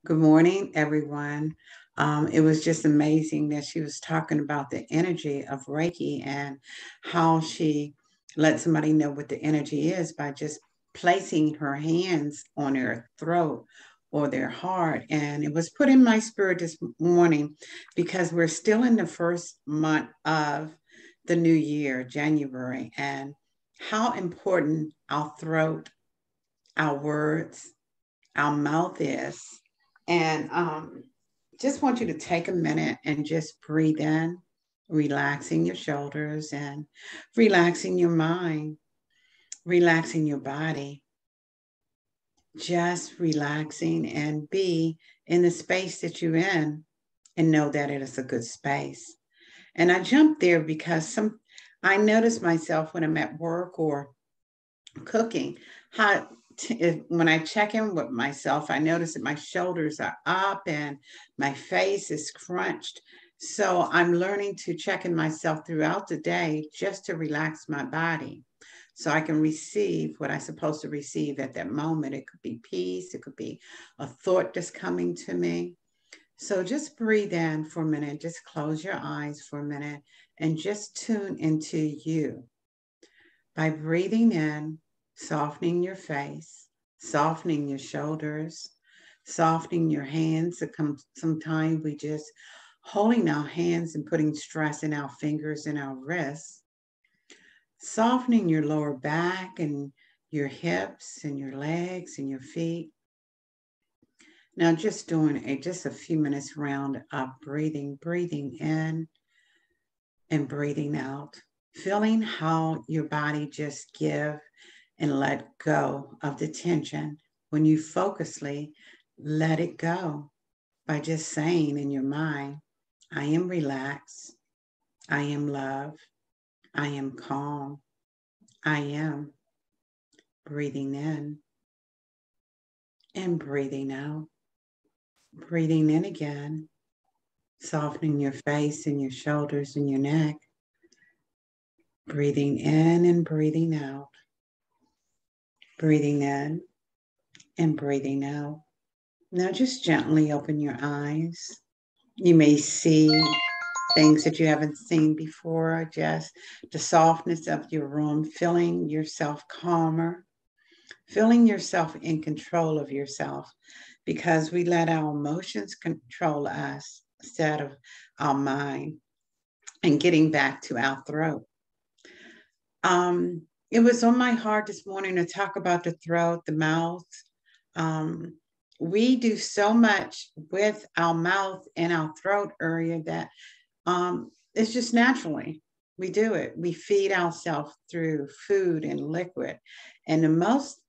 Good morning, everyone. It was just amazing that she was talking about the energy of Reiki and how she let somebody know what the energy is by just placing her hands on their throat or their heart. And it was put in my spirit this morning because we're still in the first month of the new year, January, and how important our throat, our words, our mouth is. And just want you to take a minute and just breathe in, relaxing your shoulders and relaxing your mind, relaxing your body, just relaxing and be in the space that you're in and know that it is a good space. And I jumped there because I notice myself when I'm at work or cooking, how when I check in with myself, I notice that my shoulders are up and my face is scrunched. So I'm learning to check in myself throughout the day just to relax my body so I can receive what I'm supposed to receive at that moment. It could be peace, it could be a thought that's coming to me. So just breathe in for a minute, just close your eyes for a minute and just tune into you by breathing in, softening your face, softening your shoulders, softening your hands. Sometimes we just holding our hands and putting stress in our fingers and our wrists, softening your lower back and your hips and your legs and your feet. Now just doing just a few minutes round of breathing in and breathing out, feeling how your body just give and let go of the tension. When you focusly let it go by just saying in your mind, I am relaxed, I am love, I am calm, I am breathing in and breathing out, breathing in again, softening your face and your shoulders and your neck, breathing in and breathing out, breathing in and breathing out. Now just gently open your eyes. You may see things that you haven't seen before, just the softness of your room, feeling yourself calmer, feeling yourself in control of yourself because we let our emotions control us instead of our mind and getting back to our throat. It was on my heart this morning to talk about the throat, the mouth. Um, we do so much with our mouth and our throat area that it's just naturally we do it. We feed ourselves through food and liquid. And the most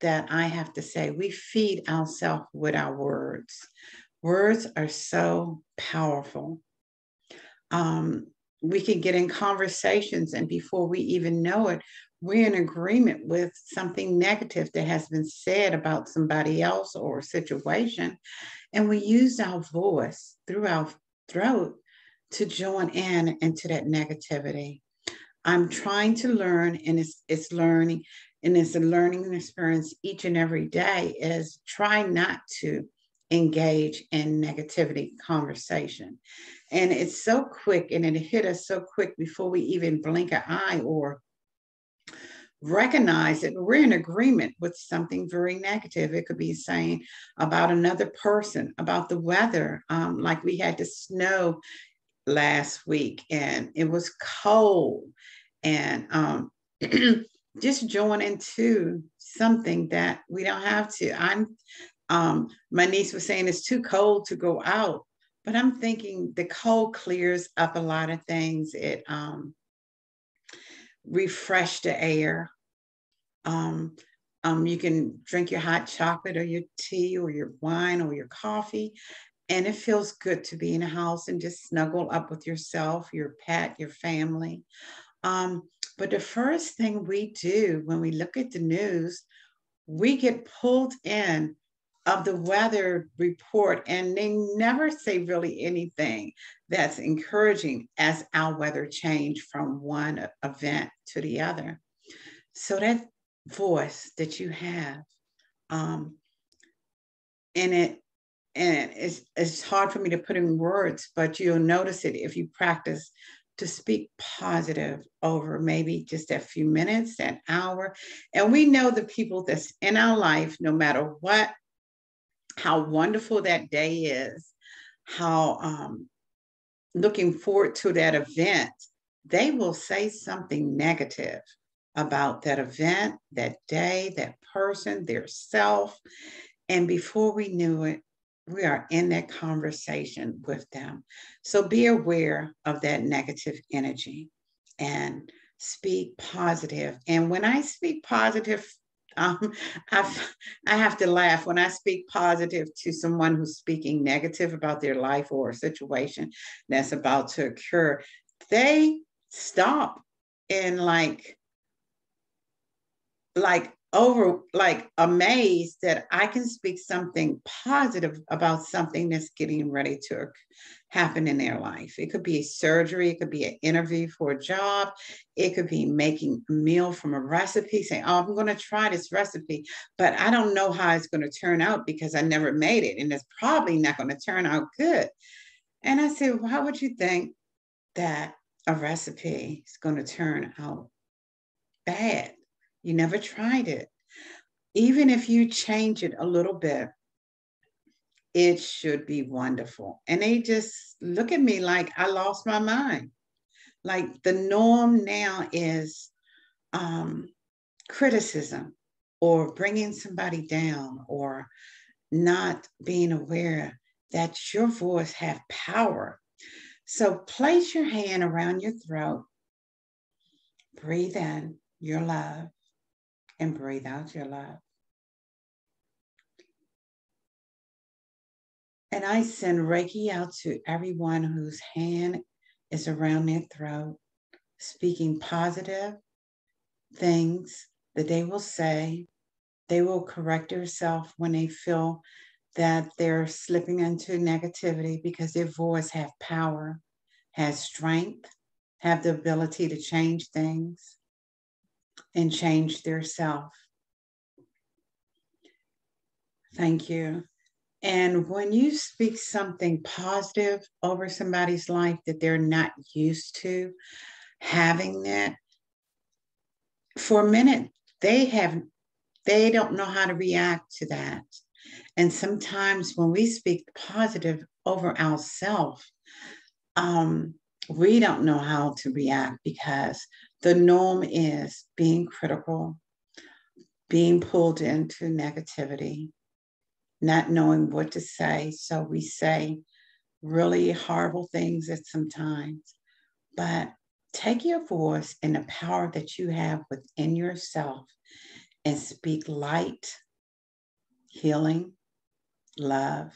that I have to say, we feed ourselves with our words. Words are so powerful. Um, we can get in conversations, and before we even know it, we're in agreement with something negative that has been said about somebody else or a situation. And we use our voice through our throat to join in into that negativity. I'm trying to learn, and it's learning, and it's a learning experience each and every day. Is try not to engage in negativity conversation, and it's so quick, and it hit us so quick before we even blink an eye or recognize that we're in agreement with something very negative. It could be saying about another person, about the weather, like we had the snow last week and it was cold and just join into something that we don't have to. My niece was saying it's too cold to go out, but I'm thinking the cold clears up a lot of things. It refresh the air. um, you can drink your hot chocolate or your tea or your wine or your coffee. And it feels good to be in a house and just snuggle up with yourself, your pet, your family. Um, but the first thing we do when we look at the news, we get pulled in of the weather report, and they never say really anything that's encouraging as our weather change from one event to the other. So that voice that you have, um, and it and it's hard for me to put in words, but you'll notice it if you practice to speak positive over maybe just a few minutes, an hour. And we know the people that's in our life, no matter what, how wonderful that day is, how looking forward to that event, they will say something negative about that event, that day, that person, their self. And before we knew it, we are in that conversation with them. So be aware of that negative energy and speak positive. And when I speak positive, um, I have to laugh when I speak positive to someone who's speaking negative about their life or a situation that's about to occur. They stop and like amazed that I can speak something positive about something that's getting ready to happen in their life. It could be a surgery, it could be an interview for a job, it could be making a meal from a recipe, saying, "Oh, I'm going to try this recipe, but I don't know how it's going to turn out because I never made it, and it's probably not going to turn out good." And I said, "Why would you think that a recipe is going to turn out bad? You never tried it. Even if you change it a little bit, it should be wonderful." And they just look at me like I lost my mind. Like the norm now is um, criticism or bringing somebody down or not being aware that your voice have power. So place your hand around your throat, breathe in your love, and breathe out your love. And I send Reiki out to everyone whose hand is around their throat, speaking positive things that they will say. They will correct themselves when they feel that they're slipping into negativity because their voice have power, has strength, have the ability to change things and change their self. Thank you. And when you speak something positive over somebody's life that they're not used to having that, for a minute, they don't know how to react to that. And sometimes when we speak positive over ourselves, we don't know how to react because the norm is being critical, being pulled into negativity, not knowing what to say. So we say really horrible things at some times. But take your voice and the power that you have within yourself and speak light, healing, love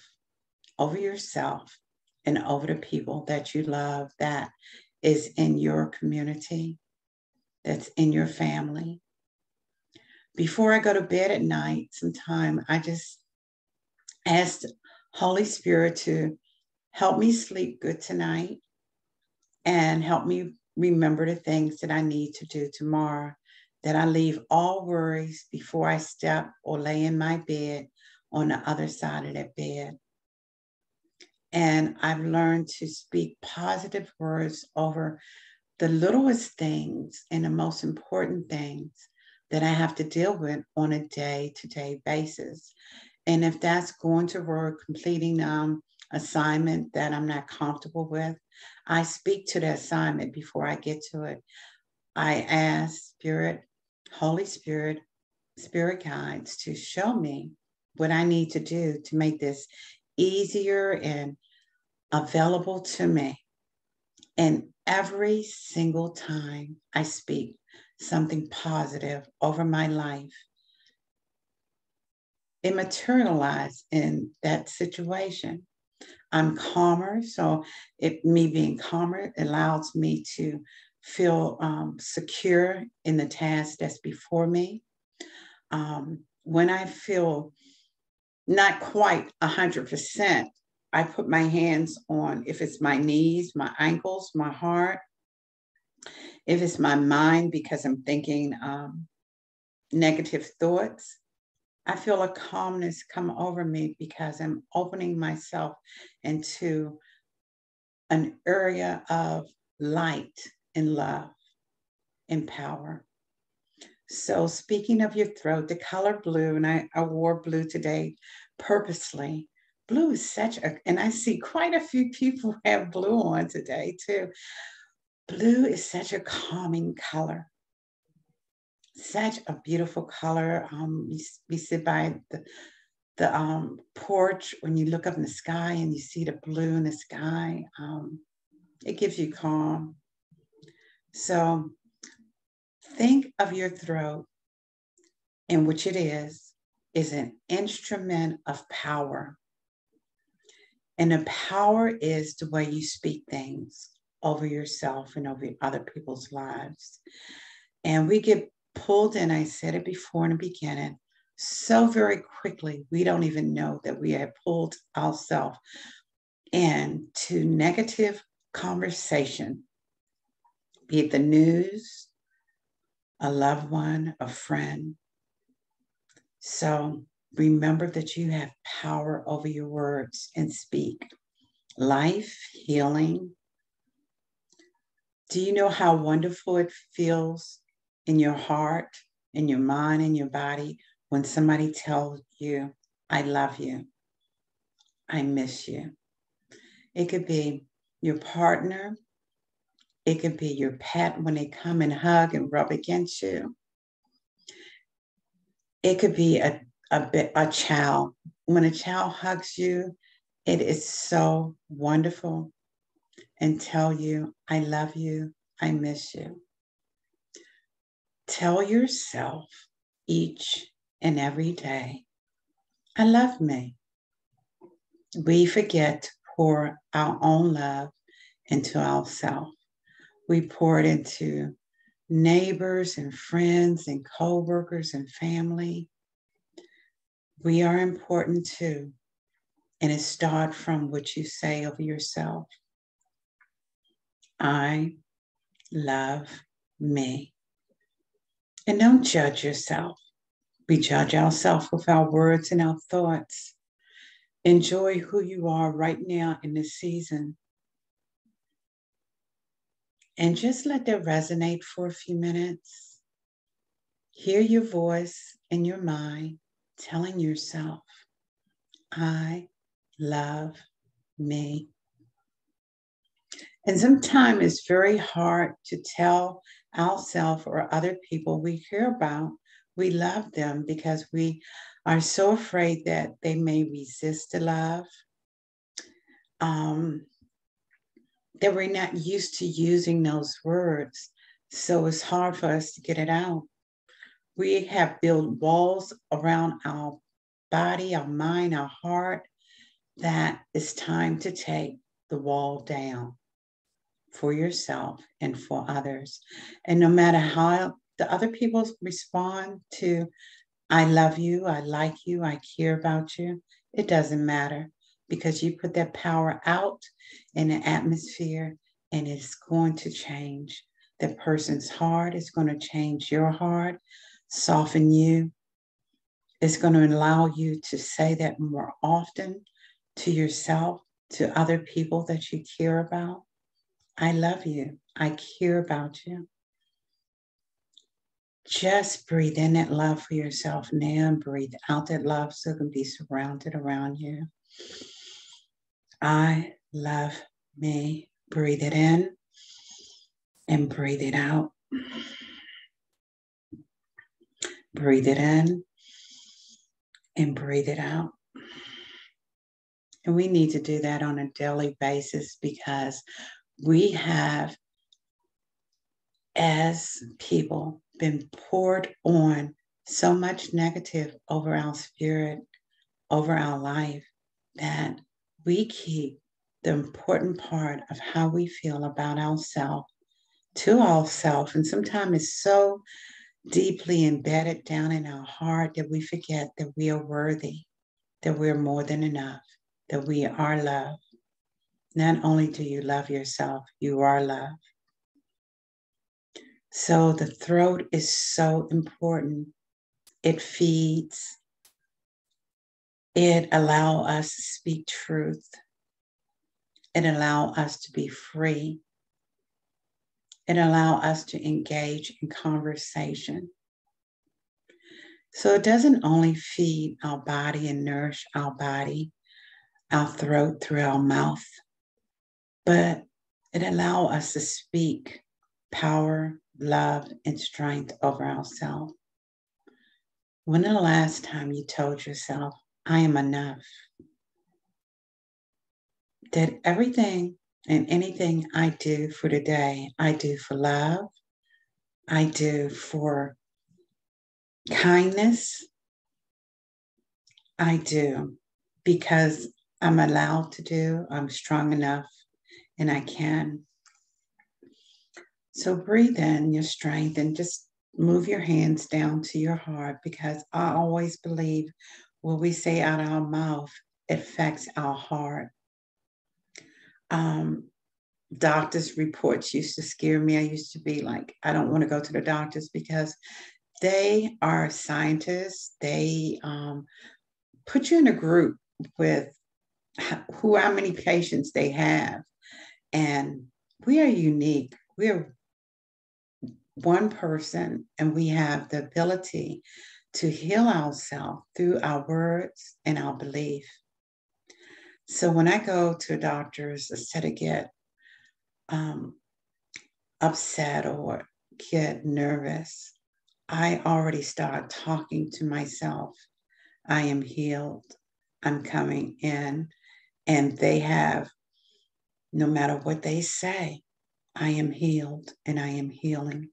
over yourself and over the people that you love that is in your community, that's in your family. Before I go to bed at night, sometime I just ask Holy Spirit to help me sleep good tonight and help me remember the things that I need to do tomorrow, that I leave all worries before I step or lay in my bed on the other side of that bed. And I've learned to speak positive words over the littlest things and the most important things that I have to deal with on a day-to-day basis. And if that's going to work, completing assignment that I'm not comfortable with, I speak to the assignment before I get to it. I ask Spirit, Holy Spirit, Spirit guides to show me what I need to do to make this easier and available to me. And every single time I speak something positive over my life, it materialized in that situation. I'm calmer, so me being calmer allows me to feel secure in the task that's before me. When I feel not quite 100%, I put my hands on, if it's my knees, my ankles, my heart, if it's my mind because I'm thinking negative thoughts, I feel a calmness come over me because I'm opening myself into an area of light and love and power. So speaking of your throat, the color blue, and I wore blue today purposely. Blue is such a, and I see quite a few people have blue on today too. Blue is such a calming color, such a beautiful color. We sit by the porch when you look up in the sky and you see the blue in the sky. It gives you calm. So think of your throat, and which it is an instrument of power. And the power is the way you speak things over yourself and over other people's lives. And we get pulled in, I said it before in the beginning, so very quickly, we don't even know that we have pulled ourselves into negative conversation, be it the news, a loved one, a friend. So remember that you have power over your words and speak life, healing. Do you know how wonderful it feels in your heart, in your mind, in your body when somebody tells you, I love you, I miss you? It could be your partner. It could be your pet when they come and hug and rub against you. It could be a child. When a child hugs you, it is so wonderful and tell you, I love you, I miss you. Tell yourself each and every day, I love me. We forget to pour our own love into ourselves. We pour it into neighbors and friends and co-workers and family. We are important too. And it starts from what you say of yourself. I love me. And don't judge yourself. We judge ourselves with our words and our thoughts. Enjoy who you are right now in this season. And just let that resonate for a few minutes. Hear your voice in your mind telling yourself, I love me. And sometimes it's very hard to tell ourselves or other people we care about we love them because we are so afraid that they may resist the love. That we're not used to using those words. So it's hard for us to get it out. We have built walls around our body, our mind, our heart, that it's time to take the wall down for yourself and for others. And no matter how the other people respond to, I love you, I like you, I care about you, it doesn't matter because you put that power out in the atmosphere and it's going to change the person's heart. It's going to change your heart, soften you. It's going to allow you to say that more often to yourself, to other people that you care about. I love you. I care about you. Just breathe in that love for yourself now and breathe out that love so it can be surrounded around you. I love me. Breathe it in and breathe it out. Breathe it in and breathe it out. And we need to do that on a daily basis because we have, as people, been poured on so much negative over our spirit, over our life, that we keep the important part of how we feel about ourselves to ourselves. And sometimes it's so deeply embedded down in our heart that we forget that we are worthy, that we're more than enough, that we are love. Not only do you love yourself, you are love. So the throat is so important. It feeds, It allows us to speak truth. It allows us to be free. It allows us to engage in conversation. So it doesn't only feed our body and nourish our body, our throat through our mouth, but it allows us to speak power, love, and strength over ourselves. When the last time you told yourself, I am enough? That everything and anything I do for today, I do for love, I do for kindness, I do because I'm allowed to do, I'm strong enough, and I can. So breathe in your strength and just move your hands down to your heart, because I always believe what we say out of our mouth affects our heart. Doctors' reports used to scare me. I used to be like, I don't want to go to the doctors because they are scientists. They put you in a group with how many patients they have. And we are unique. We are one person, and we have the ability to heal ourselves through our words and our belief. So when I go to doctors, instead of get upset or get nervous, I already start talking to myself. I am healed. I'm coming in. And they have, no matter what they say, I am healed and I am healing.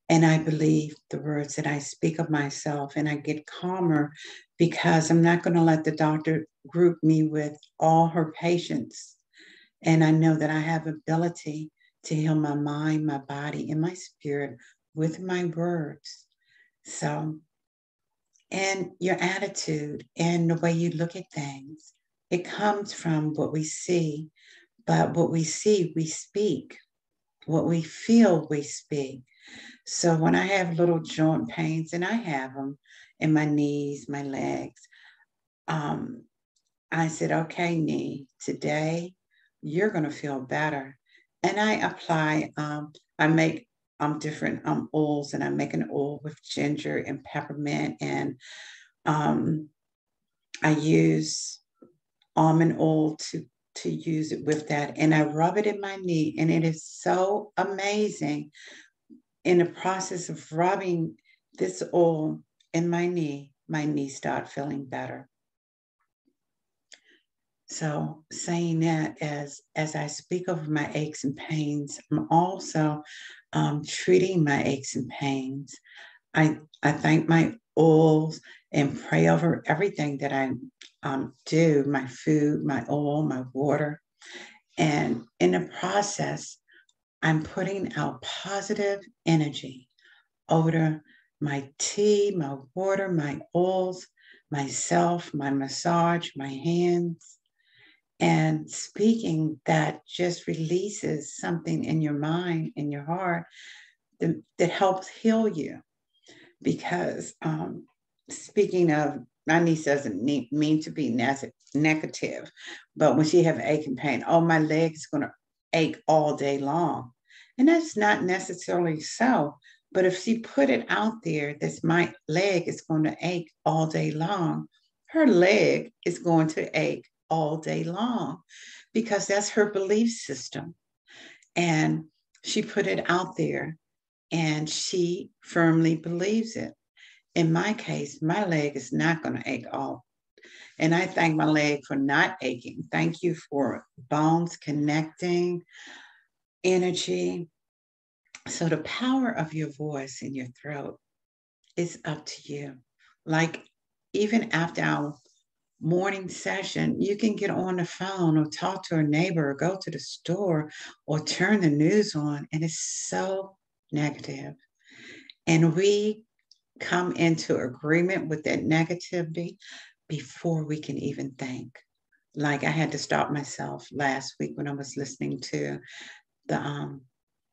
And I believe the words that I speak of myself, and I get calmer because I'm not going to let the doctor group me with all her patients. And I know that I have ability to heal my mind, my body, and my spirit with my words. So, and your attitude and the way you look at things, it comes from what we see, but what we see, we speak. What we feel, we speak. So when I have little joint pains, and I have them in my knees, my legs, I said, okay, knee, today you're going to feel better. And I apply, I make different oils, and I make an oil with ginger and peppermint, and um, I use almond oil to use it with that. And I rub it in my knee, and it is so amazing. In the process of rubbing this oil in my knee start feeling better. So saying that, as I speak over my aches and pains, I'm also treating my aches and pains. I thank my oils and pray over everything that I do, my food, my oil, my water. And in the process, I'm putting out positive energy over my tea, my water, my oils, myself, my massage, my hands, and speaking that just releases something in your mind, in your heart, that helps heal you. Because speaking of, my niece doesn't mean to be negative, but when she have ache and pain, oh, my leg is going to ache all day long. And that's not necessarily so. But if she put it out there that my leg is going to ache all day long, her leg is going to ache all day long, because that's her belief system. And she put it out there, and she firmly believes it. In my case, my leg is not going to ache all. And I thank my leg for not aching. Thank you for bones connecting, energy. So the power of your voice in your throat is up to you. Like, even after our morning session, you can get on the phone or talk to a neighbor or go to the store or turn the news on, and it's so negative. And we come into agreement with that negativity before we can even think. Like, I had to stop myself last week when I was listening to the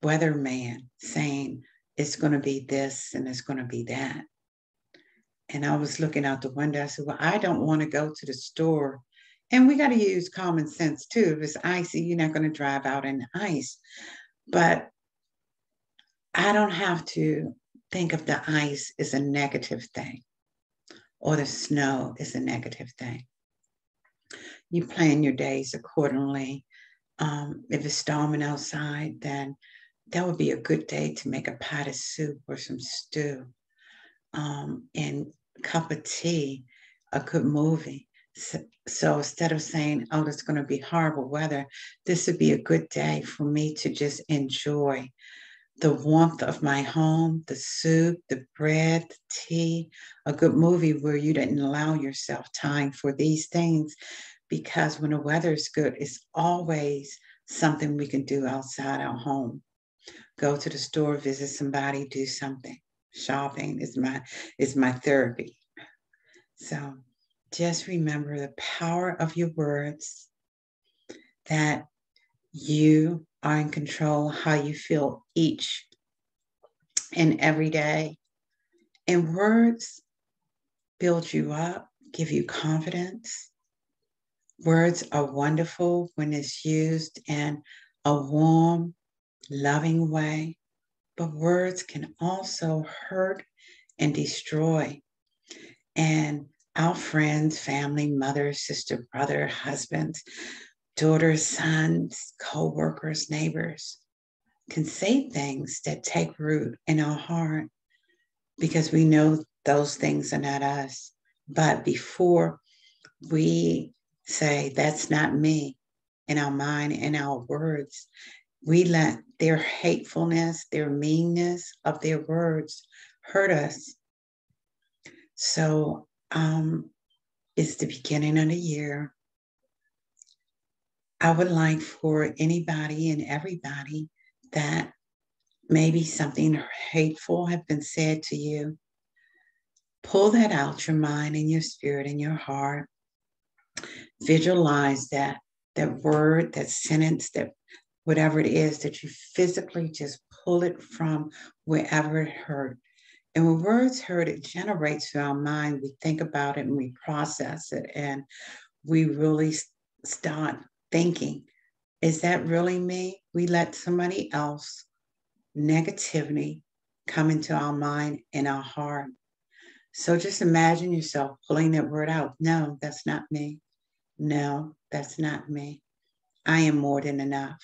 weatherman saying it's going to be this and it's going to be that. And I was looking out the window. I said, well, I don't want to go to the store. And we got to use common sense too. If it's icy, you're not going to drive out in the ice. But I don't have to think of the ice as a negative thing or the snow is a negative thing. You plan your days accordingly. If it's storming outside, then that would be a good day to make a pot of soup or some stew, and a cup of tea, a good movie. So instead of saying, oh, it's going to be horrible weather, this would be a good day for me to just enjoy the warmth of my home, the soup, the bread, the tea, a good movie where you didn't allow yourself time for these things. Because when the weather is good, it's always something we can do outside our home. Go to the store, visit somebody, do something. Shopping is my therapy. So just remember the power of your words, that you are in control how you feel each and every day. And words build you up, give you confidence. Words are wonderful when it's used in a warm, loving way, but words can also hurt and destroy. And our friends, family, mother, sister, brother, husbands, daughters, sons, co-workers, neighbors can say things that take root in our heart because we know those things are not us. But before we say, that's not me, in our mind, in our words, we let their hatefulness, their meanness of their words hurt us. So it's the beginning of the year. I would like for anybody and everybody that maybe something hateful have been said to you, pull that out your mind and your spirit and your heart. Visualize that word, that sentence, that whatever it is, that you physically just pull it from wherever it hurt. And when words hurt, it generates through our mind. We think about it and we process it, and we really start thinking, is that really me? We let somebody else negativity come into our mind and our heart. So just imagine yourself pulling that word out. No, that's not me. No, that's not me. I am more than enough.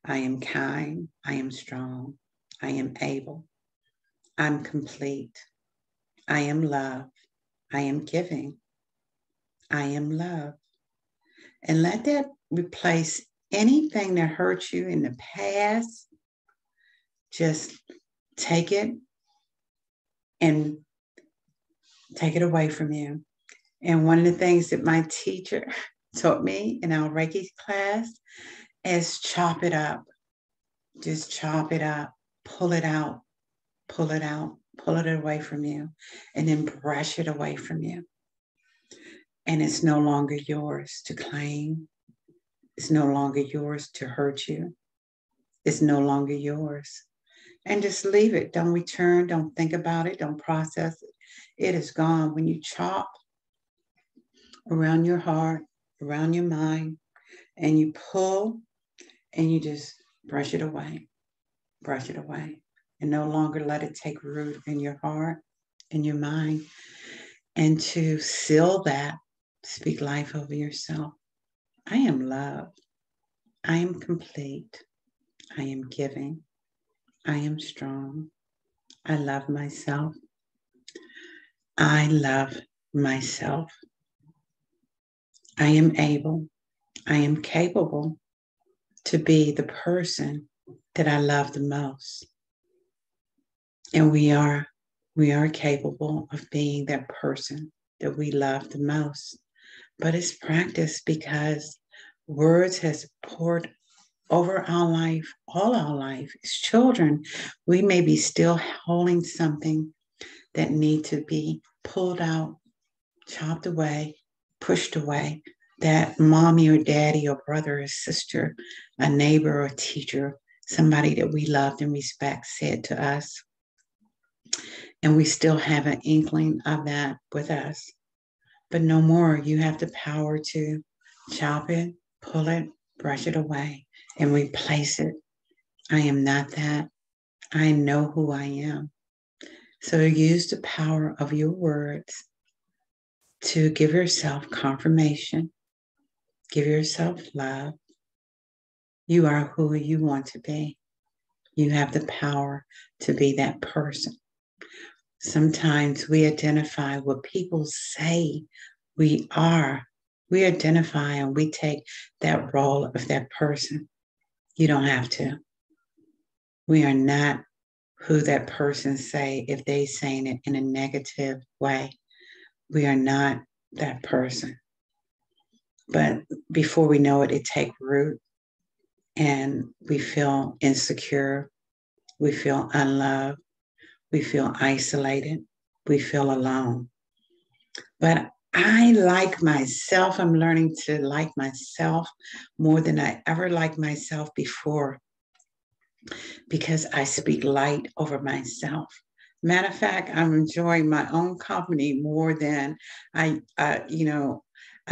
I am kind. I am strong. I am able. I'm complete. I am love. I am giving. I am love. And let that replace anything that hurt you in the past. Just take it and take it away from you. And one of the things that my teacher taught me in our Reiki class is chop it up. Just chop it up, pull it out, pull it out, pull it away from you, and then brush it away from you. And it's no longer yours to claim. It's no longer yours to hurt you. It's no longer yours. And just leave it. Don't return. Don't think about it. Don't process it. It is gone. When you chop around your heart, around your mind, and you pull and you just brush it away, and no longer let it take root in your heart, in your mind. And to seal that, speak life over yourself. I am love. I am complete. I am giving. I am strong. I love myself. I love myself. I am able. I am capable to be the person that I love the most. And we are capable of being that person that we love the most. But it's practice, because words has poured over our life, all our life. As children, we may be still holding something that need to be pulled out, chopped away, pushed away, that mommy or daddy or brother or sister, a neighbor or teacher, somebody that we loved and respect said to us. And we still have an inkling of that with us. But no more. You have the power to chop it, pull it, brush it away, and replace it. I am not that. I know who I am. So use the power of your words to give yourself confirmation, give yourself love. You are who you want to be. You have the power to be that person. Sometimes we identify what people say we are. We identify and we take that role of that person. You don't have to. We are not who that person say if they saying it in a negative way. We are not that person. But before we know it, it takes root and we feel insecure. We feel unloved. We feel isolated. We feel alone. But I like myself. I'm learning to like myself more than I ever liked myself before because I speak light over myself. Matter of fact, I'm enjoying my own company more than I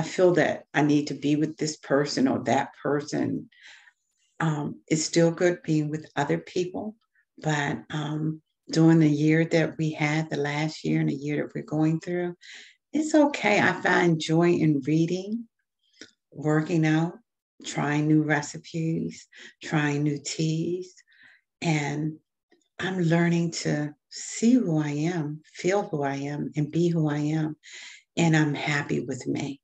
feel that I need to be with this person or that person. It's still good being with other people, but during the year that we had, the last year and the year that we're going through, it's okay. I find joy in reading, working out, trying new recipes, trying new teas, and I'm learning to see who I am, feel who I am, and be who I am. And I'm happy with me.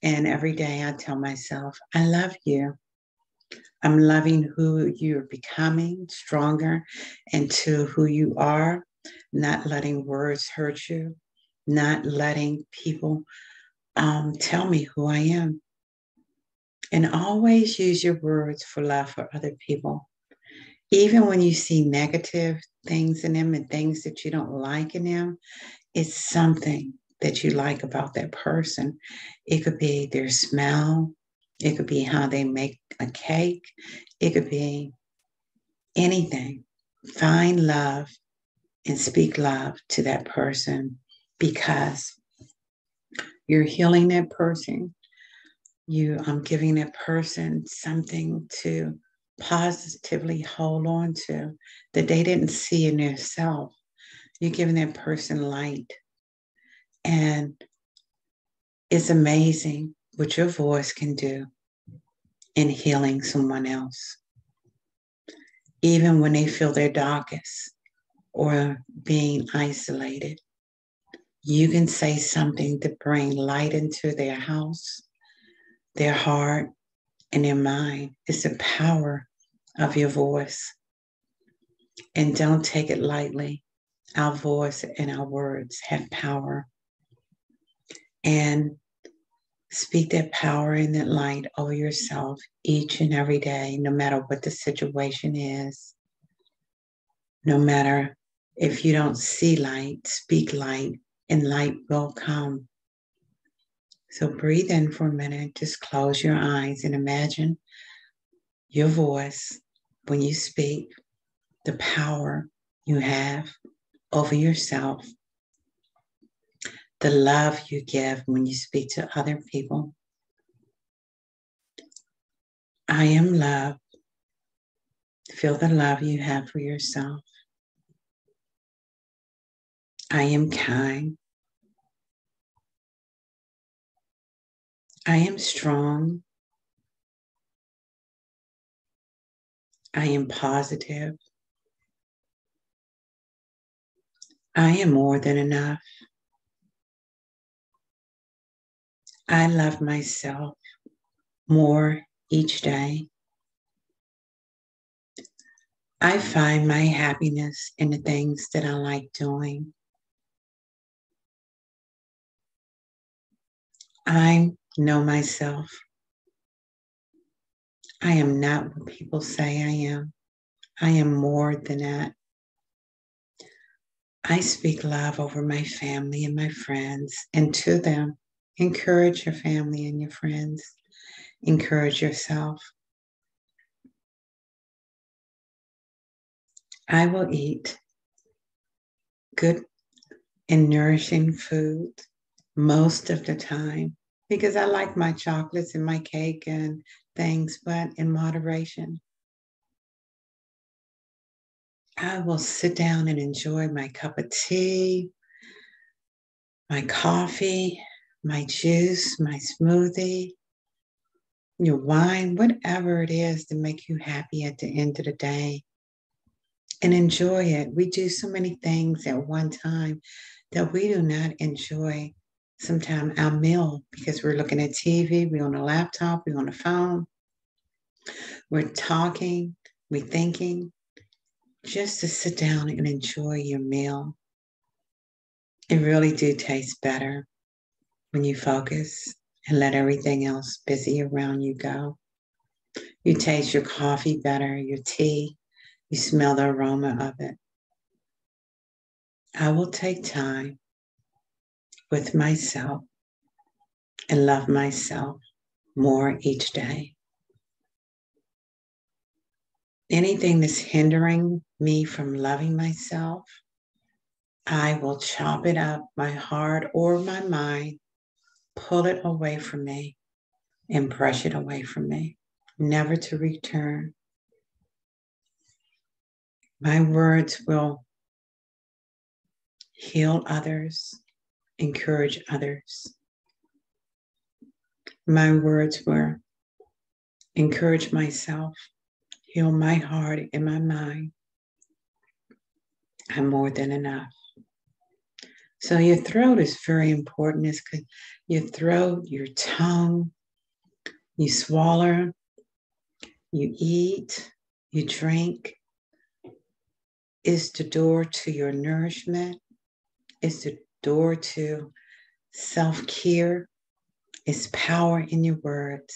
And every day I tell myself, I love you. I'm loving who you're becoming, stronger into who you are, not letting words hurt you, not letting people tell me who I am. And always use your words for love for other people. Even when you see negative things in them and things that you don't like in them, it's something that you like about that person. It could be their smell. It could be how they make a cake. It could be anything. Find love and speak love to that person because you're healing that person. I'm giving that person something to positively hold on to that they didn't see in themselves. You're giving that person light. And it's amazing what your voice can do in healing someone else. Even when they feel their darkest or being isolated, you can say something to bring light into their house, their heart, and their mind. It's the power of your voice. And don't take it lightly. Our voice and our words have power. And speak that power and that light over yourself each and every day, no matter what the situation is. No matter if you don't see light, speak light, and light will come. So breathe in for a minute. Just close your eyes and imagine your voice when you speak, the power you have over yourself, the love you give when you speak to other people. I am love. Feel the love you have for yourself. I am kind. I am strong. I am positive. I am more than enough. I love myself more each day. I find my happiness in the things that I like doing. I know myself. I am not what people say I am. I am more than that. I speak love over my family and my friends and to them. Encourage your family and your friends. Encourage yourself. I will eat good and nourishing food most of the time because I like my chocolates and my cake and things, but in moderation. I will sit down and enjoy my cup of tea, my coffee, my juice, my smoothie, your wine, whatever it is to make you happy at the end of the day, and enjoy it. We do so many things at one time that we do not enjoy sometimes our meal because we're looking at TV, we're on a laptop, we're on the phone, we're talking, we're thinking. Just to sit down and enjoy your meal. It really do taste better when you focus and let everything else busy around you go. You taste your coffee better, your tea, you smell the aroma of it. I will take time with myself and love myself more each day. Anything that's hindering me from loving myself, I will chop it up, my heart or my mind, pull it away from me and brush it away from me, never to return. My words will heal others, encourage others. My words will encourage myself, heal my heart and my mind. I'm more than enough. So your throat is very important. It's your throat, your tongue, you swallow, you eat, you drink, is the door to your nourishment, is the door to self-care, is power in your words.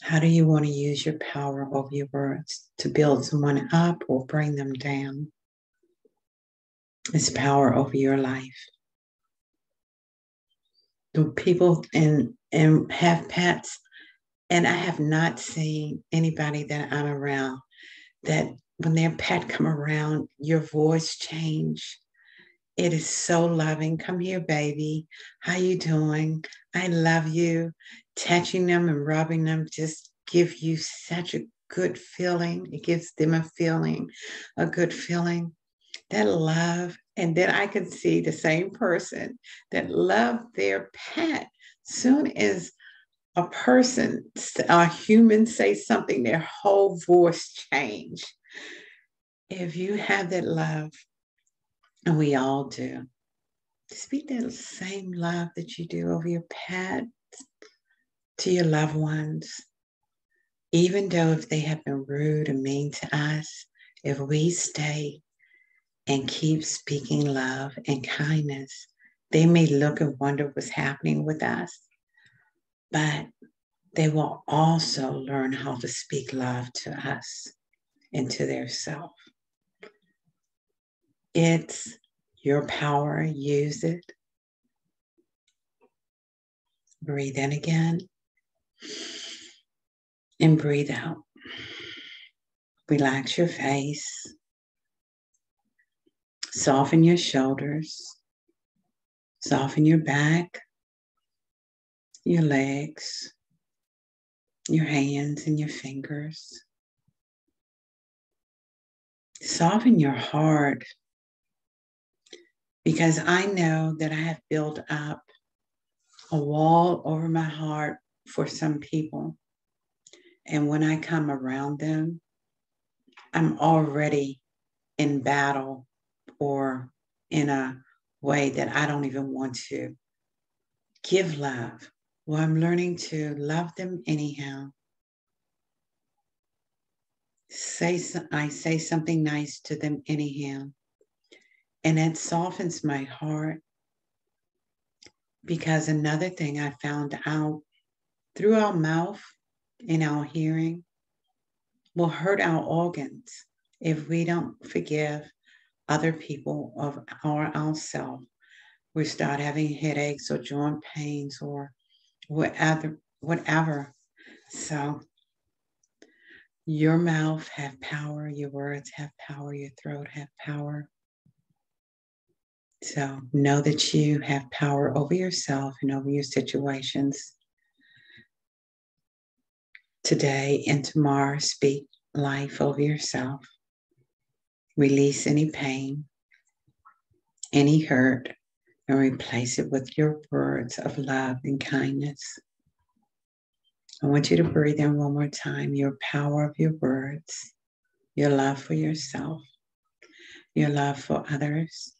How do you want to use your power over your words to build someone up or bring them down? It's power over your life. Do people and have pets, and I have not seen anybody that I'm around that when their pet come around, your voice change. It is so loving. Come here, baby. How you doing? I love you. Touching them and rubbing them just give you such a good feeling. It gives them a feeling, a good feeling. That love. And then I can see the same person that loved their pet. Soon as a person, a human say something, their whole voice change. If you have that love, and we all do, speak that same love that you do over your pet to your loved ones. Even though if they have been rude and mean to us, if we stay and keep speaking love and kindness, they may look and wonder what's happening with us, but they will also learn how to speak love to us and to their self. It's your power. Use it. Breathe in again and breathe out. Relax your face. Soften your shoulders. Soften your back, your legs, your hands and your fingers. Soften your heart, because I know that I have built up a wall over my heart for some people. And when I come around them, I'm already in battle or in a way that I don't even want to give love. Well, I'm learning to love them anyhow. I say something nice to them anyhow. And it softens my heart, because another thing I found out, through our mouth and our hearing will hurt our organs if we don't forgive other people of ourselves. We start having headaches or joint pains or whatever. So your mouth have power, your words have power, your throat have power. So know that you have power over yourself and over your situations. Today and tomorrow, speak life over yourself. Release any pain, any hurt, and replace it with your words of love and kindness. I want you to breathe in one more time your power of your words, your love for yourself, your love for others.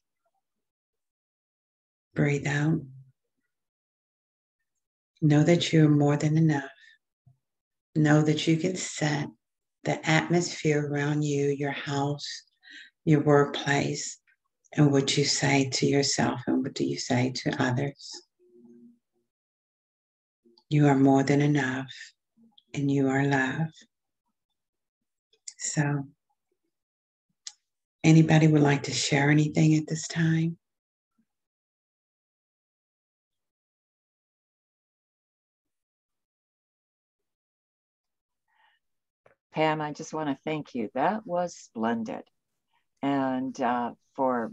Breathe out. Know that you're more than enough. Know that you can set the atmosphere around you, your house, your workplace, and what you say to yourself and what do you say to others. You are more than enough and you are love. So, anybody would like to share anything at this time? Pam, I just want to thank you. That was splendid. And for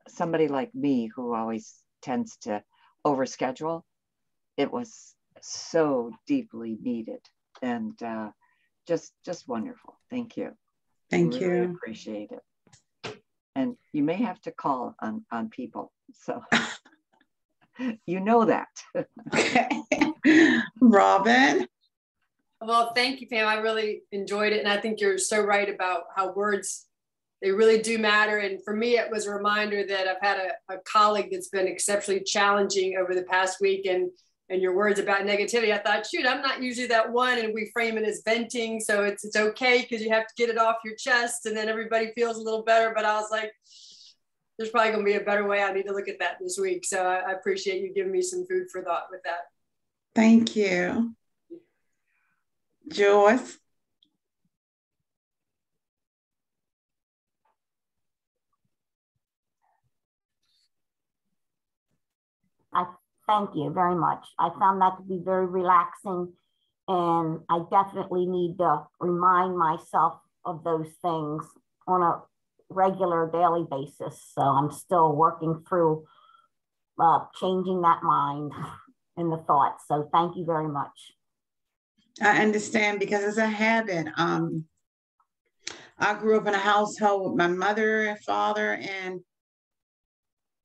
somebody like me who always tends to overschedule, it was so deeply needed and just wonderful. Thank you. Thank really you. Appreciate it. And you may have to call on people. So you know that. Okay. Robin? Well, thank you, Pam. I really enjoyed it. And I think you're so right about how words, they really do matter. And for me, it was a reminder that I've had a colleague that's been exceptionally challenging over the past week. And your words about negativity, I thought, shoot, I'm not usually that one. And we frame it as venting. So it's okay because you have to get it off your chest and then everybody feels a little better. But I was like, there's probably going to be a better way. I need to look at that this week. So I appreciate you giving me some food for thought with that. Thank you. Joyce? I thank you very much. I found that to be very relaxing, and I definitely need to remind myself of those things on a regular daily basis. So I'm still working through changing that mind and the thoughts. So thank you very much. I understand because it's a habit. I grew up in a household with my mother and father, and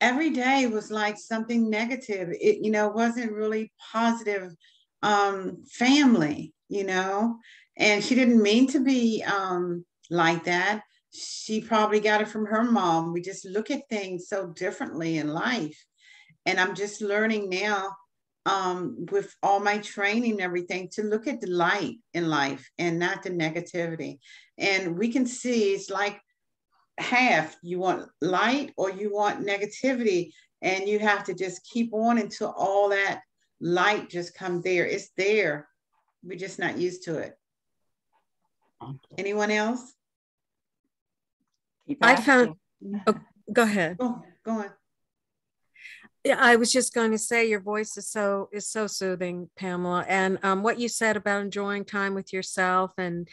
every day was like something negative. It, wasn't really positive family, and she didn't mean to be like that. She probably got it from her mom. We just look at things so differently in life. And I'm just learning now with all my training and everything to look at the light in life and not the negativity. And we can see it's like half, you want light or you want negativity, and you have to just keep on until all that light just comes there. It's there. We're just not used to it. Anyone else? I found, oh, go ahead. Go on. Yeah, I was just going to say your voice is so soothing, Pamela, and what you said about enjoying time with yourself and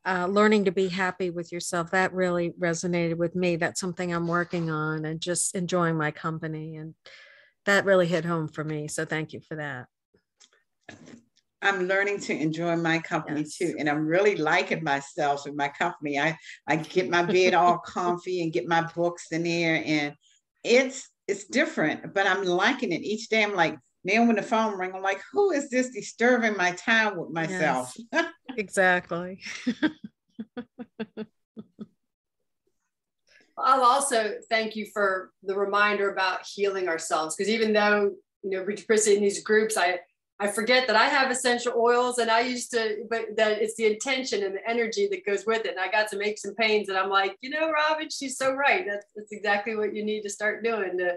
learning to be happy with yourself, that really resonated with me. That's something I'm working on, and just enjoying my company, and that really hit home for me. So thank you for that. I'm learning to enjoy my company too, and I'm really liking myself in my company. I get my bed all comfy and get my books in there, and it's different, but I'm liking it each day. I'm like, now when the phone rings, I'm like, who is this disturbing my time with myself? Yes, exactly. I'll also thank you for the reminder about healing ourselves, because even though, participating in these groups, I forget that I have essential oils, and I used to, but that it's the intention and the energy that goes with it. And I got to make some pains, and I'm like, Robin, she's so right. That's exactly what you need to start doing to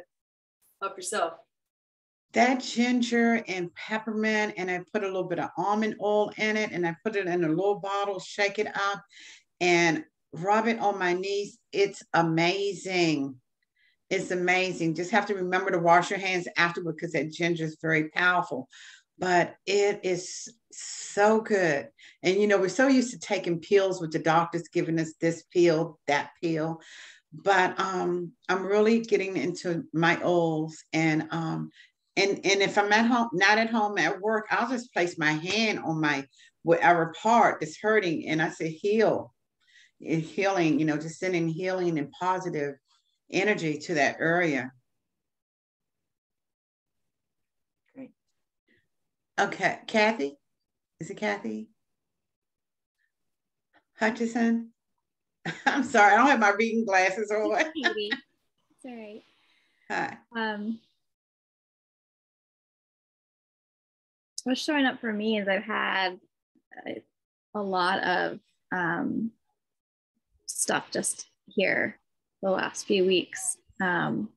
help yourself. That ginger and peppermint, and I put a little bit of almond oil in it, and I put it in a little bottle, shake it up, and rub it on my knees. It's amazing. It's amazing. Just have to remember to wash your hands afterward because that ginger is very powerful. But it is so good. And, we're so used to taking pills with the doctors giving us this pill, that pill. but I'm really getting into my oils, and if I'm at home, not at home at work, I'll just place my hand on my whatever part that's hurting, and I say heal, healing, just sending healing and positive energy to that area. Great. Okay, Kathy, is it Kathy Hutchison? I'm sorry, I don't have my reading glasses on. It's all right. Hi. What's showing up for me is I've had a lot of stuff just here the last few weeks, and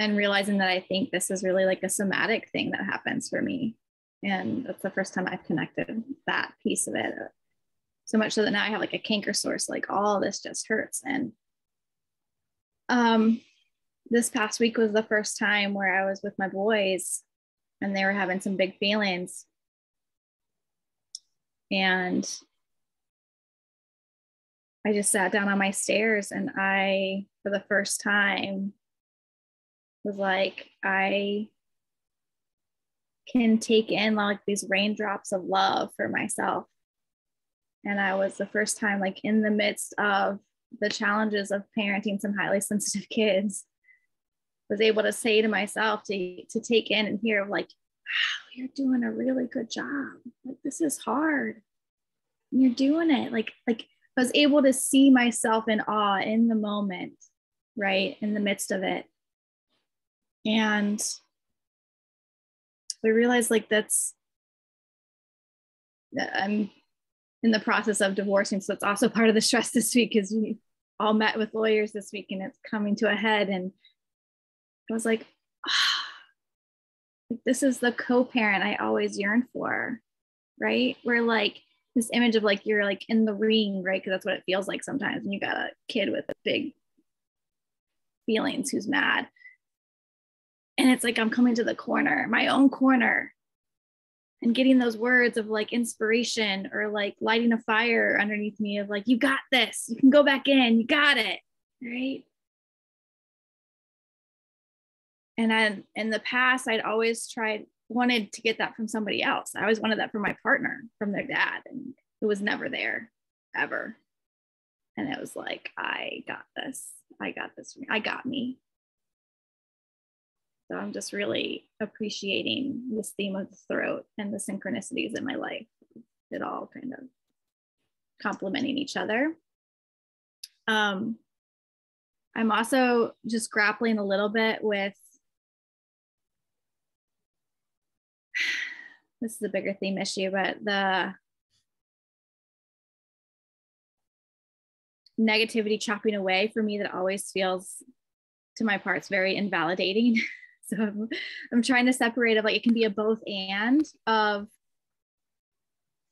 realizing that I think this is really like a somatic thing that happens for me, and that's the first time I've connected that piece of it, so much so that now I have like a canker source, like all this just hurts. And this past week was the first time where I was with my boys and they were having some big feelings. And I just sat down on my stairs and I, for the first time, was like, I can take in like these raindrops of love for myself. And I was the first time, like in the midst of the challenges of parenting some highly sensitive kids, was able to say to myself to take in and hear like, wow, you're doing a really good job. Like, this is hard. You're doing it. Like I was able to see myself in awe in the moment, right? In the midst of it. And I realized like I'm in the process of divorcing. So it's also part of the stress this week, because we all met with lawyers this week and it's coming to a head. And I was like, this is the co-parent I always yearned for, right? Where like this image of like, you're like in the ring, right? Because that's what it feels like sometimes when you got a kid with big feelings who's mad. And it's like, I'm coming to the corner, my own corner, and getting those words of like inspiration or like lighting a fire underneath me of like, you got this, you can go back in, you got it, right? And then in the past, I'd always wanted to get that from somebody else. I always wanted that from my partner, from their dad, and it was never there, ever. And it was like, I got this, I got me. So I'm just really appreciating this theme of the throat and the synchronicities in my life. It all kind of complementing each other. I'm also just grappling a little bit with, this is a bigger theme issue, but the negativity chopping away for me that always feels to my parts very invalidating. So I'm trying to separate of like, it can be a both and of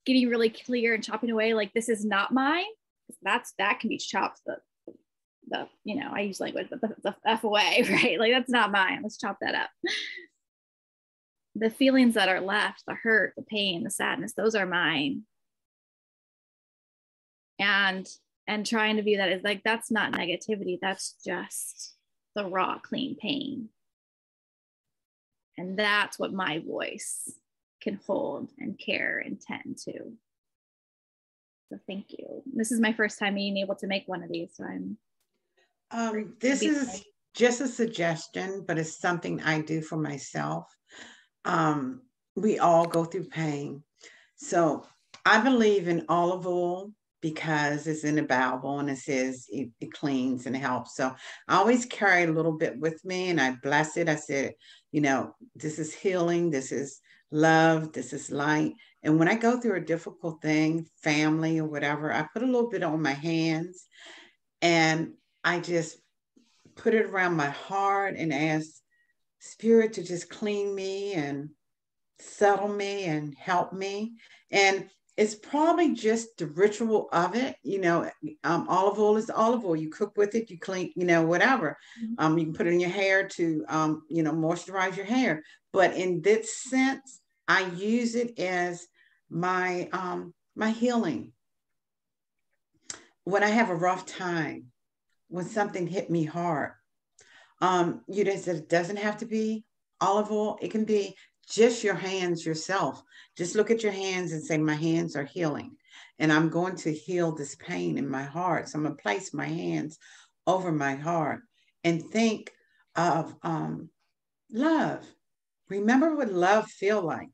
getting really clear and chopping away, like this is not mine. That can be chopped the I use language, but the F away, right? Like that's not mine. Let's chop that up. The feelings that are left, the hurt, the pain, the sadness, those are mine. And trying to view that as like, that's not negativity. That's just the raw, clean pain. And that's what my voice can hold and care and tend to. So thank you. This is my first time being able to make one of these. So this is just a suggestion, but it's something I do for myself. We all go through pain. So I believe in olive oil because it's in the Bible and it says it cleans and helps. So I always carry a little bit with me and I bless it. I said, this is healing, this is love, this is light. And when I go through a difficult thing, family or whatever, I put a little bit on my hands and I just put it around my heart and ask Spirit to just clean me and settle me and help me. And it's probably just the ritual of it. Olive oil is olive oil. You cook with it, you clean, whatever. You can put it in your hair to, moisturize your hair. But in this sense, I use it as my healing. when I have a rough time, when something hit me hard, you just, it doesn't have to be olive oil. It can be just your hands yourself. Just look at your hands and say, my hands are healing. And I'm going to heal this pain in my heart. So I'm going to place my hands over my heart and think of love. Remember what love feel like.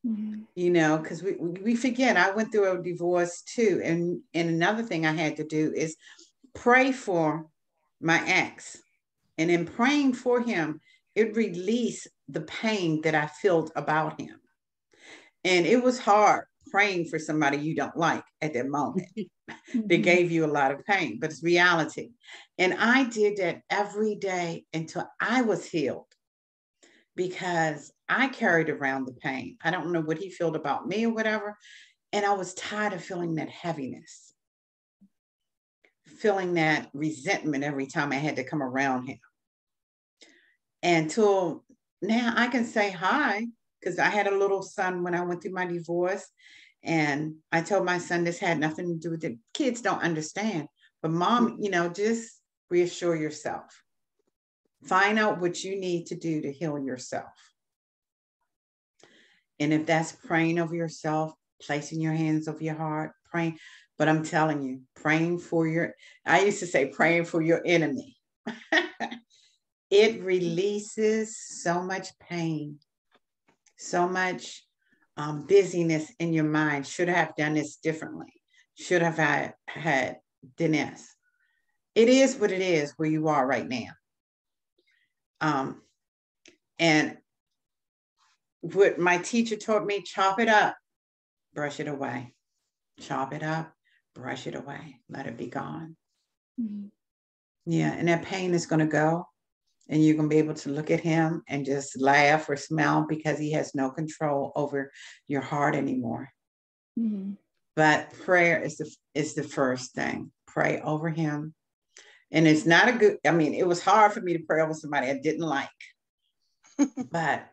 Mm-hmm. You know, because we forget. I went through a divorce too. And another thing I had to do is pray for my ex. And in praying for him, it released the pain that I felt about him. And it was hard praying for somebody you don't like at that moment. They gave you a lot of pain, but it's reality. And I did that every day until I was healed, because I carried around the pain. I don't know what he felt about me or whatever. And I was tired of feeling that heaviness, feeling that resentment every time I had to come around him. Until now I can say hi, because I had a little son when I went through my divorce. And I told my son this had nothing to do with it. Kids don't understand. But mom, you know, just reassure yourself. Find out what you need to do to heal yourself. And if that's praying over yourself, placing your hands over your heart, praying. But I'm telling you, praying for your, I used to say praying for your enemy. It releases so much pain, so much busyness in your mind. Should have done this differently. Should have had done this. It is what it is where you are right now. And what my teacher taught me, chop it up, brush it away. Chop it up, brush it away, let it be gone. Mm-hmm. Yeah, and that pain is going to go. And you're going to be able to look at him and just laugh or smile, because he has no control over your heart anymore. Mm-hmm. But prayer is the first thing. Pray over him. And it's not a good, I mean, it was hard for me to pray over somebody I didn't like. But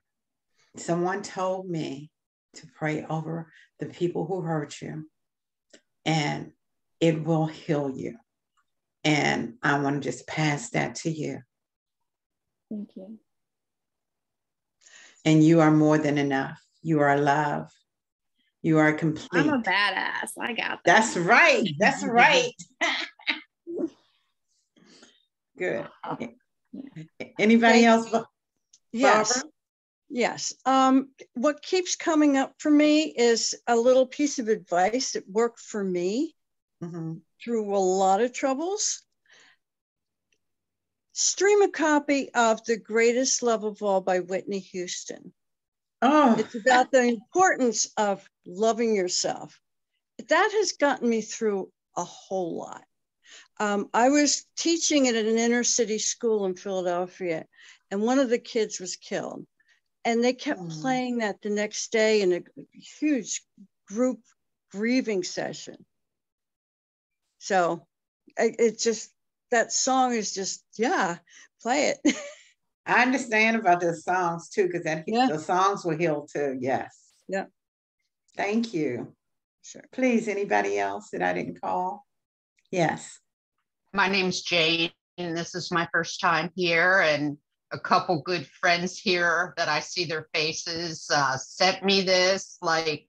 someone told me to pray over the people who hurt you, and it will heal you. And I want to just pass that to you. Thank you. And you are more than enough. You are love. You are complete. I'm a badass. I got that. That's right. That's right. Good. Anybody else? Yes. Barbara? Yes. What keeps coming up for me is a little piece of advice that worked for me through a lot of troubles. Stream a copy of The Greatest Love of All by Whitney Houston. Oh. It's about the importance of loving yourself. That has gotten me through a whole lot. I was teaching at an inner city school in Philadelphia, and one of the kids was killed. And they kept playing that the next day in a huge group grieving session. So it just, that song is just, yeah, play it. I understand about the songs too, because the songs will heal too. Yes. Yeah. Thank you. Sure. Please, anybody else that I didn't call? Yes. My name's Jane, and this is my first time here, and a couple good friends here that I see their faces sent me this, like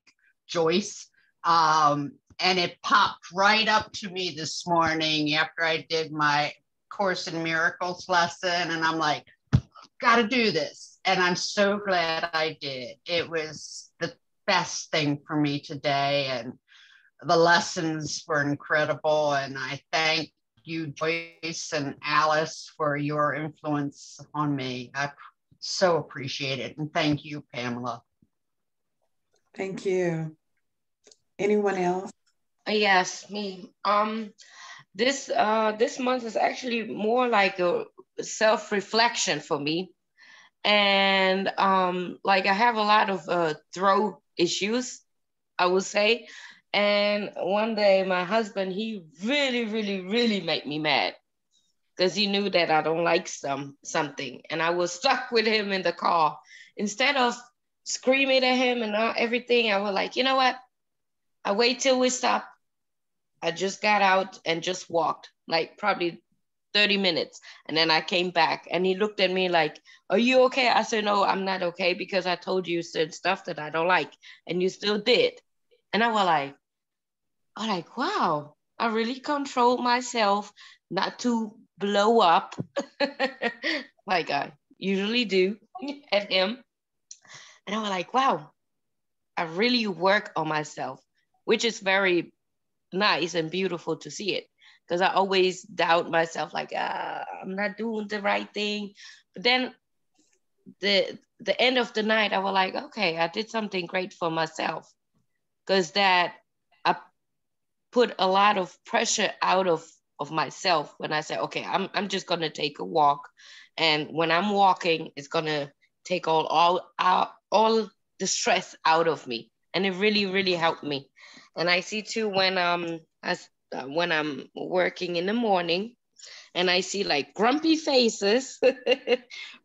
Joyce. And it popped right up to me this morning after I did my Course in Miracles lesson. And I'm like, gotta do this. And I'm so glad I did. It was the best thing for me today. And the lessons were incredible. And I thank you, Joyce and Alice, for your influence on me. I so appreciate it. And thank you, Pamela. Thank you. Anyone else? Yes, me. This month is actually more like a self-reflection for me. And like I have a lot of throat issues, I would say. And one day my husband, he really made me mad, because he knew that I don't like something. And I was stuck with him in the car. Instead of screaming at him and everything, I was like, you know what? I wait till we stop. I just got out and just walked, like probably 30 minutes. And then I came back and he looked at me like, are you okay? I said, no, I'm not okay because I told you certain stuff that I don't like and you still did. And I like, wow, I really controlled myself not to blow up like I usually do at him. And I was like, wow, I really work on myself, which is very nice and beautiful to see it, because I always doubt myself, like, I'm not doing the right thing. But then the end of the night, I was like, okay, I did something great for myself, because that I put a lot of pressure out of myself when I say, okay, I'm just gonna take a walk, and when I'm walking, it's gonna take all the stress out of me, and it really really helped me. And I see too when when I'm working in the morning and I see like grumpy faces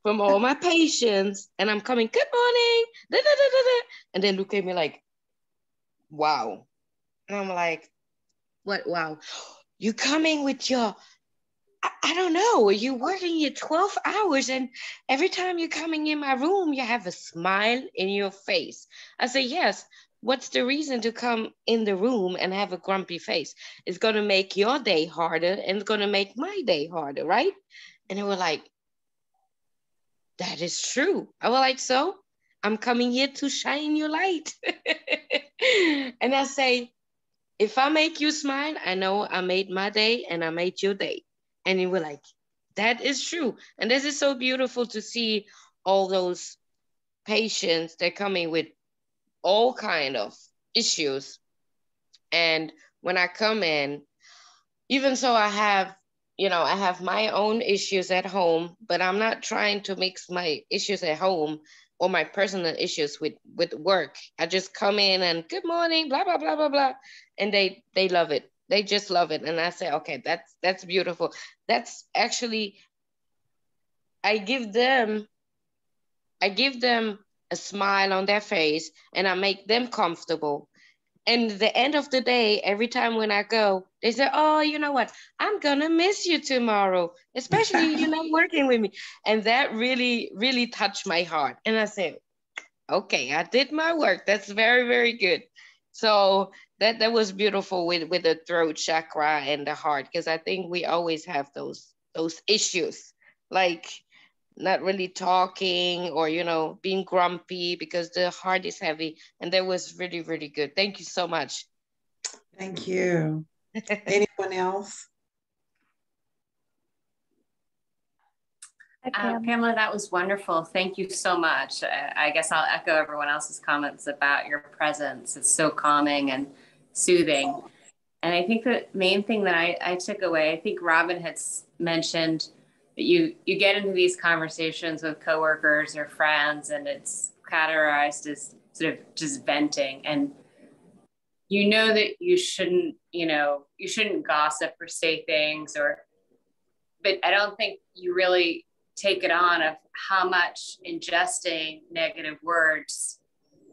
from all my patients, and I'm coming, good morning, da, da, da, da, da, and then look at me like, wow. And I'm like, what? Wow. You coming with your, I don't know, you working your 12 hours and every time you're coming in my room, you have a smile in your face. I say, yes. What's the reason to come in the room and have a grumpy face? It's going to make your day harder and it's going to make my day harder, right? And they were like, that is true. I was like, so I'm coming here to shine your light. And I say, if I make you smile, I know I made my day and I made your day. And you were like, that is true. And this is so beautiful to see all those patients, they're coming with all kind of issues. And when I come in, even so I have, I have my own issues at home, but I'm not trying to mix my issues at home or my personal issues with work. I just come in and good morning, blah, blah, blah, blah, blah. And they love it. They just love it. And I say, okay, that's beautiful. That's actually, I give them a smile on their face and I make them comfortable. And the end of the day, every time when I go, they say, oh, you know what? I'm going to miss you tomorrow, especially, working with me. And that really, really touched my heart. And I said, okay, I did my work. That's very, very good. So that was beautiful with the throat chakra and the heart, because I think we always have those issues, like not really talking or being grumpy because the heart is heavy. And that was really really good. Thank you so much. Thank you. Anyone else? Pamela, that was wonderful. Thank you so much. I guess I'll echo everyone else's comments about your presence. It's so calming and soothing. And I think the main thing that I took away, I think Robin had mentioned that you get into these conversations with coworkers or friends and it's categorized as sort of just venting. And that you shouldn't gossip or say things but I don't think you really take it on of how much ingesting negative words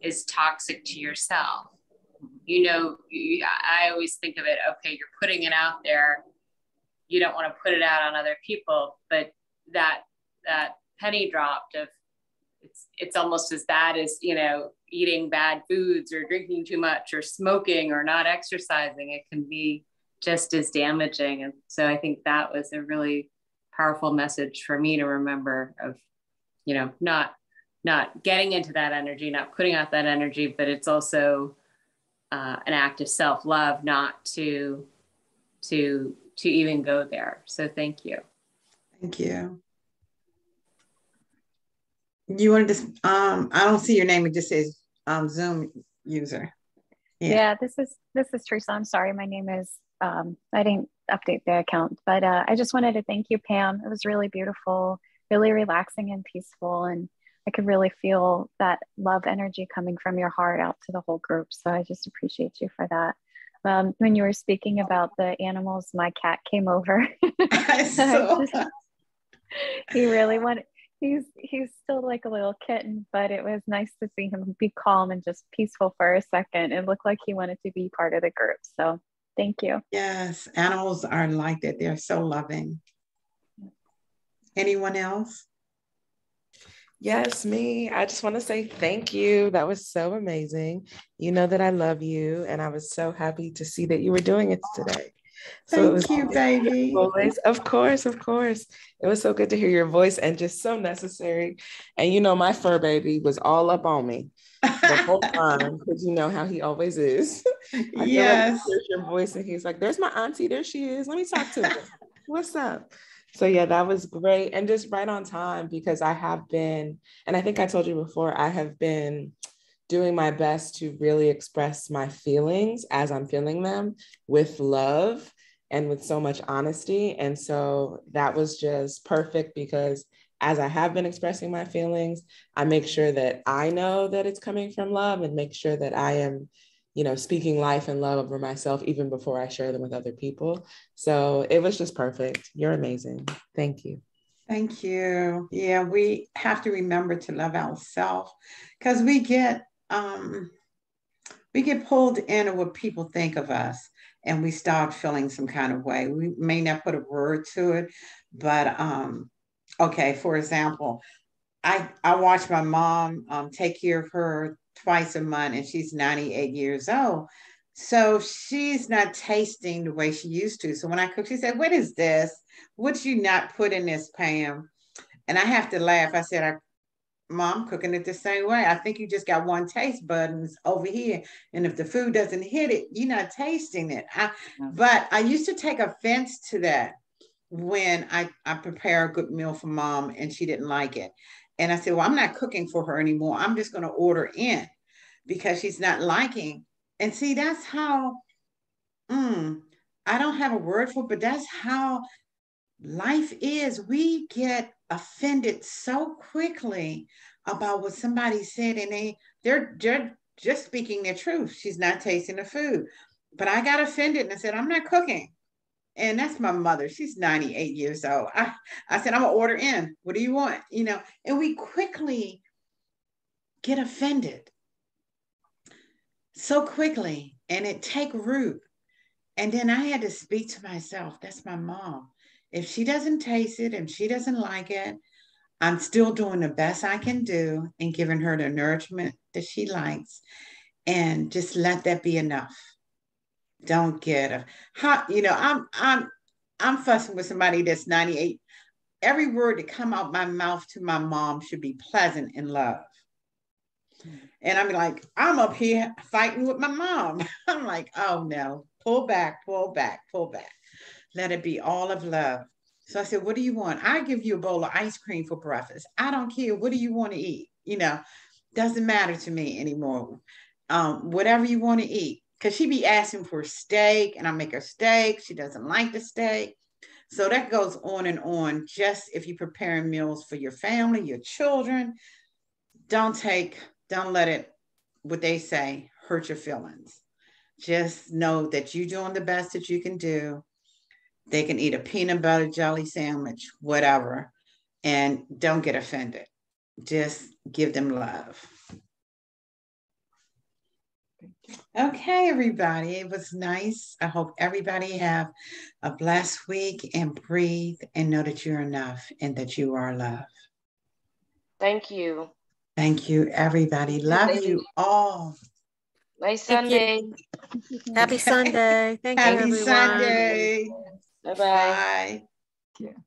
is toxic to yourself. I always think of it, okay, you're putting it out there. You don't want to put it out on other people, but that penny dropped of it's almost as bad as, eating bad foods or drinking too much or smoking or not exercising. It can be just as damaging. And so I think that was a really powerful message for me to remember of, not getting into that energy, not putting out that energy, but it's also an act of self-love not to even go there. So thank you. Thank you. You wanted to, I don't see your name. It just says Zoom user. Yeah, this is Teresa. I'm sorry. My name is, I didn't update the account, but I just wanted to thank you, Pam. It was really beautiful, really relaxing and peaceful. And I could really feel that love energy coming from your heart out to the whole group. So I just appreciate you for that. When you were speaking about the animals, my cat came over. He really wanted, he's still like a little kitten, but it was nice to see him be calm and just peaceful for a second. It looked like he wanted to be part of the group. So Thank you. Yes, animals are like that. They're so loving. Anyone else? Yes, me. I just want to say thank you. That was so amazing. You know that I love you, and I was so happy to see that you were doing it today. So it was Thank you, baby. voice. Of course, of course. It was so good to hear your voice and just so necessary. And you know, my fur baby was all up on me the whole time because you know how he always is. I feel like he Yes. hears your voice and he's like, "There's my auntie. There she is. Let me talk to her. What's up?" So yeah, that was great and just right on time because I have been, and I think I told you before, I have been doing my best to really express my feelings as I'm feeling them with love and with so much honesty. And so that was just perfect because as I have been expressing my feelings, I make sure that I know that it's coming from love and make sure that I am, you know, speaking life and love over myself even before I share them with other people. So it was just perfect. You're amazing. Thank you. Thank you. Yeah, we have to remember to love ourselves because we get pulled into what people think of us and we start feeling some kind of way. We may not put a word to it, but okay, for example, I watch my mom take care of her twice a month and she's 98 years old. So she's not tasting the way she used to. So when I cook, she said, "What is this? What you not put in this, Pam?" And I have to laugh. I said, "Mom, cooking it the same way. I think you just got one taste buds over here. And if the food doesn't hit it, you're not tasting it." But I used to take offense to that when I prepare a good meal for mom and she didn't like it. And I said, "Well, I'm not cooking for her anymore. I'm just going to order in because she's not liking." And see, that's how, I don't have a word for it, but that's how life is. We get offended so quickly about what somebody said and they're just speaking their truth. She's not tasting the food. But I got offended and I said, "I'm not cooking." And that's my mother. She's 98 years old. I said, "I'm gonna order in. What do you want?" And we quickly get offended so quickly and it take root. And then I had to speak to myself. That's my mom. If she doesn't taste it and she doesn't like it, I'm still doing the best I can do and giving her the nourishment that she likes. And just let that be enough. Don't get a hot, I'm fussing with somebody that's 98. Every word that come out my mouth to my mom should be pleasant and love. And I'm like, I'm up here fighting with my mom. I'm like, oh no, pull back, pull back, pull back. Let it be all of love. So I said, "What do you want? I give you a bowl of ice cream for breakfast. I don't care. What do you want to eat? Doesn't matter to me anymore. Whatever you want to eat." Because she be asking for steak and I make her steak. She doesn't like the steak. So that goes on and on. Just if you're preparing meals for your family, your children, don't let it, what they say, hurt your feelings. Just know that you're doing the best that you can do. They can eat a peanut butter jelly sandwich, whatever, and don't get offended. Just give them love. Okay, everybody. It was nice. I hope everybody have a blessed week and breathe and know that you're enough and that you are loved. Thank you. Thank you, everybody. Love you all. Nice Sunday. Happy Sunday. Thank you, everyone. Happy Sunday. Bye-bye. Bye.